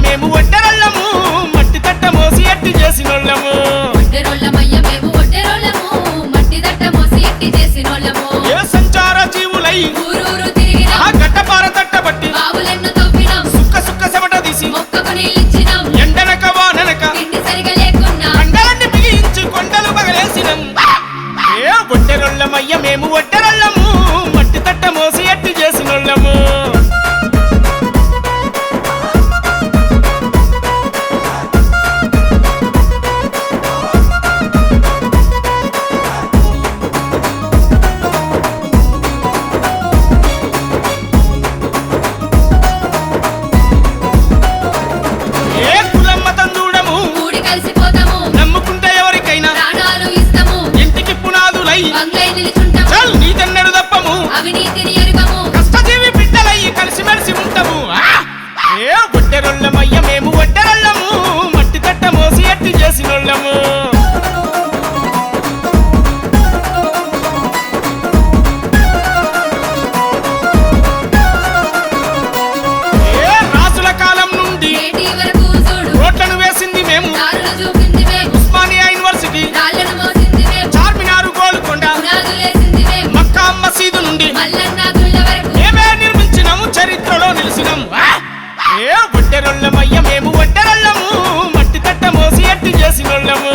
మేము ఒట్టెరళ్ళము మట్టి తట్ట మోసి ఎట్టి చేసినోళ్ళము ఏ సంచార జీవులై ఊరూరు తిరిగిన ఆ గట్టపార తట్టబట్టి బావులెన్ను తవ్వినాం సుక్క సుక్క చెమట తీసి మొక్కకు నీళ్ళిచ్చినాం ఎండనక వాననక తిండి సరిగా లేకున్నా కండలన్నీ బిగించి కొండలు పగలేసినం ఏ ఒట్టెరొళ్ళమయ్య మేము ఒట్టెరళ్ళము మట్టి తట్ట మోసి ఎట్టి చేసినోళ్ళము ఏ కులం మతం చూడము కూడి కలిసిపోతాము నమ్ముకుంటే ఎవరికైనా ప్రాణాలు ఇస్తాము ఇంటికి పునాదులై బంగ్లై నిలుచుంటాము చల్ నీతెన్నడు తప్పము అవినీతిని ఎరుగము కష్టజీవి బిడ్డలయ్యి కలిసిమెలిసి ఉంటాము ఏ ఒట్టెరొళ్ళమయ్య మేము ఒట్టెరళ్ళము మట్టి తట్ట మోసి ఎట్టి చేసినోళ్ళము ఏ రాజుల కాలం నుండి నేటి వరకు చూడు రోడ్లను వేసింది మేము దారులు చూపింది మేము ఉస్మానియా యూనివర్సిటీ రాళ్ళను మోసింది మేము చార్మినారు గోల్కొండ పునాదులేసింది మేము మక్కా మసీదు నుండి మల్లన్న గుళ్ళ వరకు మేమే నిర్మించినాము చరిత్రలో నిలిచినాము ఏ ఒట్టెరొళ్ళమయ్య మేము ఒట్టెరళ్ళము మట్టి తట్ట మోసి ఎట్టి చేసినోళ్ళము